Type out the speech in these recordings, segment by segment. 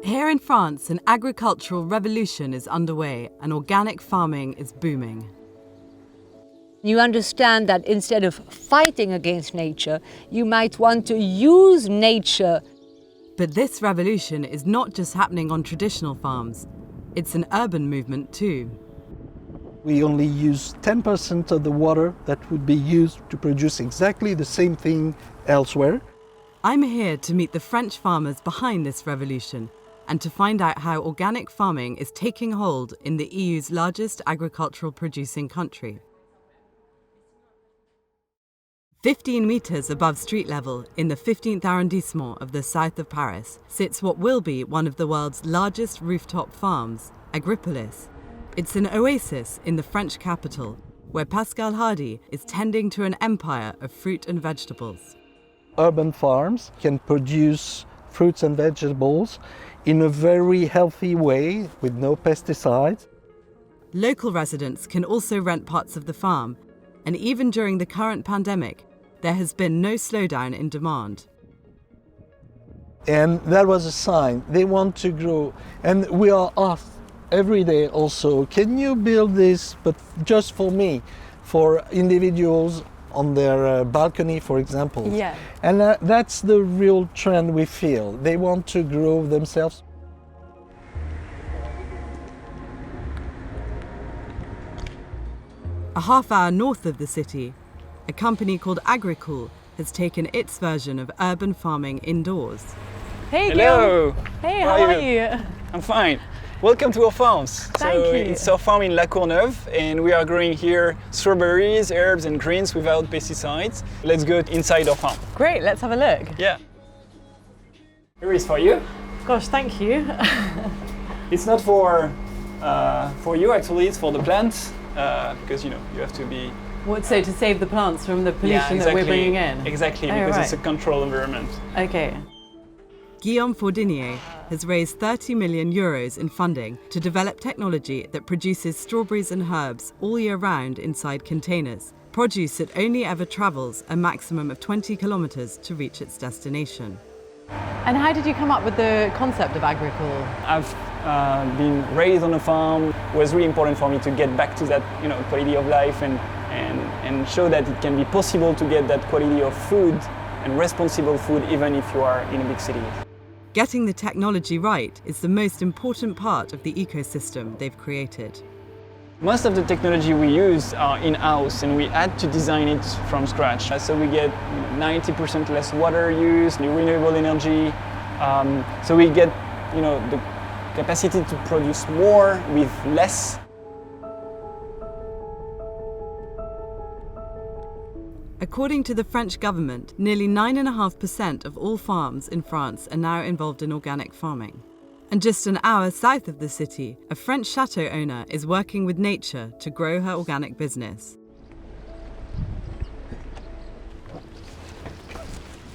Here in France, an agricultural revolution is underway and organic farming is booming. You understand that instead of fighting against nature, you might want to use nature. But this revolution is not just happening on traditional farms. It's an urban movement too. We only use 10% of the water that would be used to produce exactly the same thing elsewhere. I'm here to meet the French farmers behind this revolution and to find out how organic farming is taking hold in the EU's largest agricultural producing country. 15 metres above street level in the 15th arrondissement of the south of Paris sits what will be one of the world's largest rooftop farms, Agripolis. It's an oasis in the French capital, where Pascal Hardy is tending to an empire of fruit and vegetables. Urban farms can produce fruits and vegetables in a very healthy way with no pesticides. Local residents can also rent parts of the farm, and even during the current pandemic, there has been no slowdown in demand. And that was a sign. They want to grow. And we are asked every day also, can you build this, but just for me, for individuals on their balcony, for example. Yeah. And that's the real trend we feel. They want to grow themselves. A half-hour north of the city, a company called Agricole has taken its version of urban farming indoors. Hey, hello. Guillaume. Hey, how are you? I'm fine. Welcome to our farms. Thank you. It's our farm in La Courneuve, and we are growing here strawberries, herbs and greens without pesticides. Let's go inside our farm. Great, let's have a look. Yeah. Here is for you. Gosh, thank you. It's not for you actually, it's for the plants, because you have to be... What, so to save the plants from the pollution that we're bringing in? Exactly, Oh, because right. it's a controlled environment. Okay. Guillaume Fourdinier has raised 30 million euros in funding to develop technology that produces strawberries and herbs all year round inside containers, produce that only ever travels a maximum of 20 kilometres to reach its destination. And how did you come up with the concept of Agricole? I've been raised on a farm. It was really important for me to get back to that quality of life and show that it can be possible to get that quality of food and responsible food even if you are in a big city. Getting the technology right is the most important part of the ecosystem they've created. Most of the technology we use are in-house and we had to design it from scratch. So we get 90% less water use, renewable energy. So we get the capacity to produce more with less. According to the French government, nearly 9.5% of all farms in France are now involved in organic farming. And just an hour south of the city, a French chateau owner is working with nature to grow her organic business.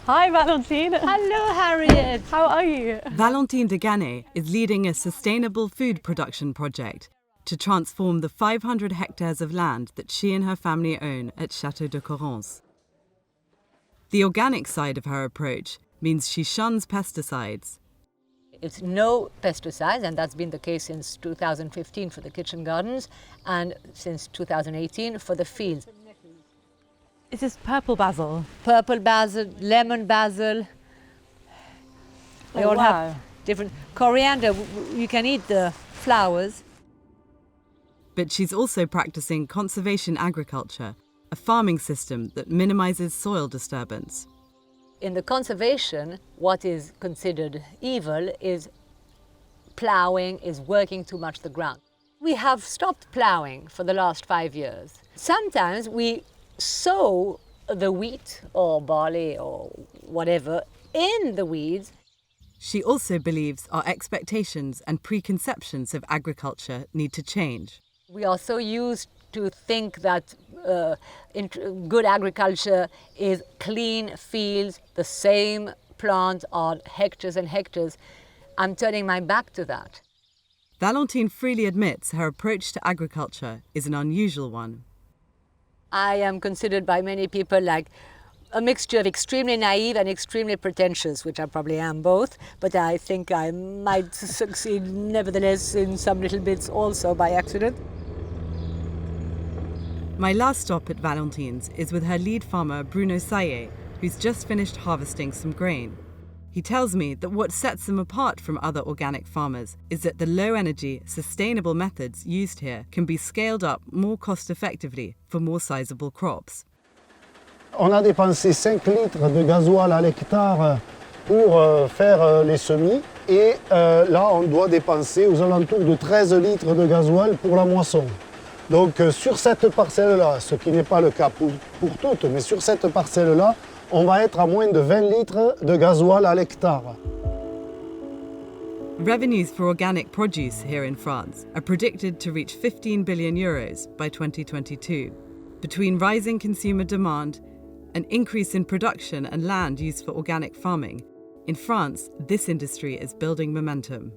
Hi, Valentine. Hello, Harriet. How are you? Valentine de Gannet is leading a sustainable food production project to transform the 500 hectares of land that she and her family own at Château de Corrence. The organic side of her approach means she shuns pesticides. It's no pesticides, and that's been the case since 2015 for the kitchen gardens and since 2018 for the fields. Is this purple basil? Purple basil, lemon basil. They all have different coriander. You can eat the flowers. But she's also practicing conservation agriculture, a farming system that minimizes soil disturbance. In the conservation, what is considered evil is ploughing, is working too much the ground. We have stopped ploughing for the last 5 years. Sometimes we sow the wheat or barley or whatever in the weeds. She also believes our expectations and preconceptions of agriculture need to change. We are so used to think that good agriculture is clean fields, the same plant on hectares and hectares. I'm turning my back to that. Valentine freely admits her approach to agriculture is an unusual one. I am considered by many people like a mixture of extremely naive and extremely pretentious, which I probably am both, but I think I might succeed nevertheless in some little bits also by accident. My last stop at Valentine's is with her lead farmer Bruno Saillet, who's just finished harvesting some grain. He tells me that what sets them apart from other organic farmers is that the low-energy, sustainable methods used here can be scaled up more cost-effectively for more sizable crops. On a dépensé 5 litres de gasoil à l'hectare pour faire les semis et là on doit dépenser aux alentours de 13 litres de gasoil pour la moisson. Donc sur cette parcelle-là, ce qui n'est pas le cas pour toutes, mais sur cette parcelle-là, on va être à moins de 20 litres de gasoil à l'hectare. Revenues for organic produce here in France are predicted to reach 15 billion euros by 2022. Between rising consumer demand, an increase in production and land used for organic farming, in France, this industry is building momentum.